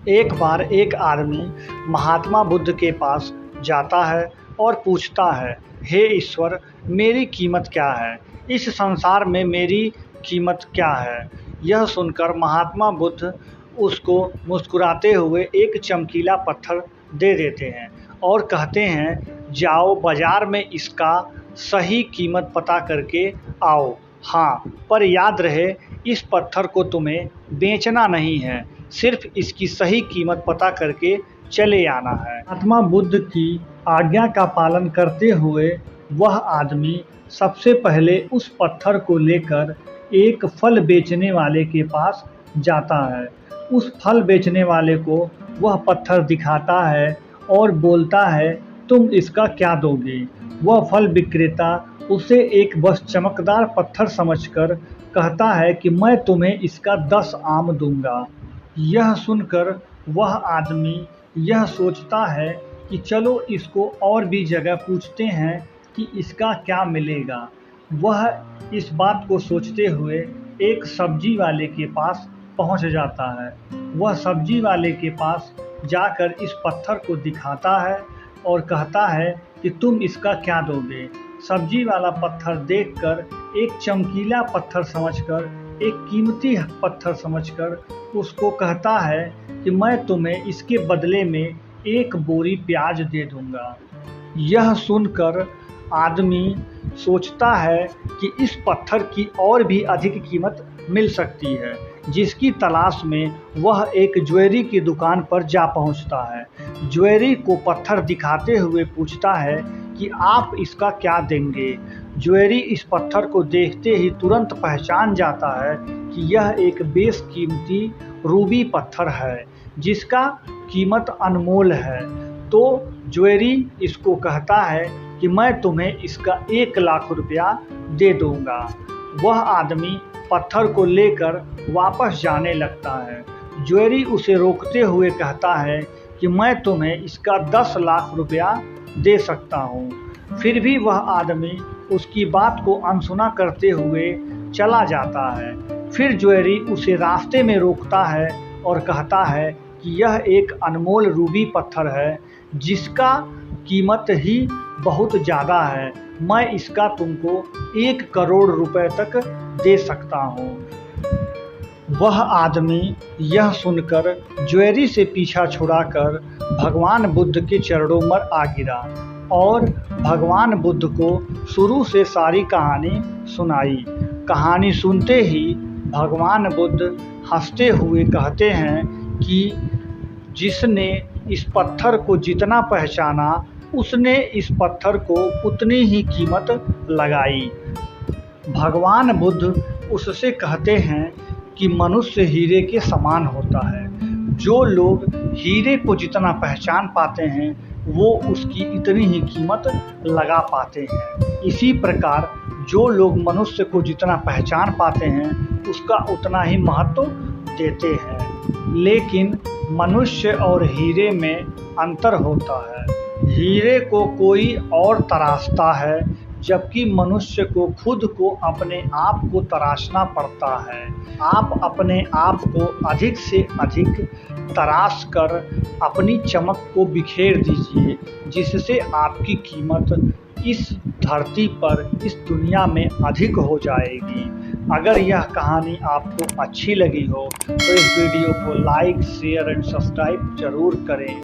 एक बार एक आदमी महात्मा बुद्ध के पास जाता है और पूछता है, हे ईश्वर, मेरी कीमत क्या है? इस संसार में मेरी कीमत क्या है? यह सुनकर महात्मा बुद्ध उसको मुस्कुराते हुए एक चमकीला पत्थर दे देते हैं और कहते हैं, जाओ बाजार में इसका सही कीमत पता करके आओ। हाँ, पर याद रहे, इस पत्थर को तुम्हें बेचना नहीं है, सिर्फ इसकी सही कीमत पता करके चले आना है। महात्मा बुद्ध की आज्ञा का पालन करते हुए वह आदमी सबसे पहले उस पत्थर को लेकर एक फल बेचने वाले के पास जाता है। उस फल बेचने वाले को वह पत्थर दिखाता है और बोलता है, तुम इसका क्या दोगे? वह फल विक्रेता उसे एक बस चमकदार पत्थर समझकर कहता है कि मैं तुम्हें इसका 10 आम दूंगा। यह सुनकर वह आदमी यह सोचता है कि चलो इसको और भी जगह पूछते हैं कि इसका क्या मिलेगा। वह इस बात को सोचते हुए एक सब्जी वाले के पास पहुंच जाता है। वह सब्जी वाले के पास जाकर इस पत्थर को दिखाता है और कहता है कि तुम इसका क्या दोगे? सब्जी वाला पत्थर देखकर एक चमकीला पत्थर समझकर, एक कीमती पत्थर समझकर उसको कहता है कि मैं तुम्हें इसके बदले में एक बोरी प्याज दे दूंगा। यह सुनकर आदमी सोचता है कि इस पत्थर की और भी अधिक कीमत मिल सकती है, जिसकी तलाश में वह एक ज्वेलरी की दुकान पर जा पहुंचता है। ज्वेलरी को पत्थर दिखाते हुए पूछता है कि आप इसका क्या देंगे? ज्वेलरी इस पत्थर को देखते ही तुरंत पहचान जाता है कि यह एक बेशकीमती रूबी पत्थर है, जिसका कीमत अनमोल है। तो ज्वेलरी इसको कहता है कि मैं तुम्हें इसका 1 लाख रुपया दे दूंगा। वह आदमी पत्थर को लेकर वापस जाने लगता है। ज्वेलरी उसे रोकते हुए कहता है कि मैं तुम्हें इसका 10 लाख रुपया दे सकता हूँ। फिर भी वह आदमी उसकी बात को अनसुना करते हुए चला जाता है। फिर ज्वेलरी उसे रास्ते में रोकता है और कहता है कि यह एक अनमोल रूबी पत्थर है, जिसका कीमत ही बहुत ज़्यादा है। मैं इसका तुमको 1 करोड़ रुपए तक दे सकता हूँ। वह आदमी यह सुनकर ज्वेलरी से पीछा छुड़ाकर भगवान बुद्ध के चरणों में आ गिरा और भगवान बुद्ध को शुरू से सारी कहानी सुनाई। कहानी सुनते ही भगवान बुद्ध हंसते हुए कहते हैं कि जिसने इस पत्थर को जितना पहचाना, उसने इस पत्थर को उतनी ही कीमत लगाई। भगवान बुद्ध उससे कहते हैं कि मनुष्य हीरे के समान होता है। जो लोग हीरे को जितना पहचान पाते हैं, वो उसकी इतनी ही कीमत लगा पाते हैं। इसी प्रकार जो लोग मनुष्य को जितना पहचान पाते हैं, उसका उतना ही महत्व देते हैं। लेकिन मनुष्य और हीरे में अंतर होता है। हीरे को कोई और तराशता है, जबकि मनुष्य को खुद को अपने आप को तराशना पड़ता है। आप अपने आप को अधिक से अधिक तराश कर अपनी चमक को बिखेर दीजिए, जिससे आपकी कीमत इस धरती पर, इस दुनिया में अधिक हो जाएगी। अगर यह कहानी आपको अच्छी लगी हो तो इस वीडियो को लाइक, शेयर एंड सब्सक्राइब जरूर करें।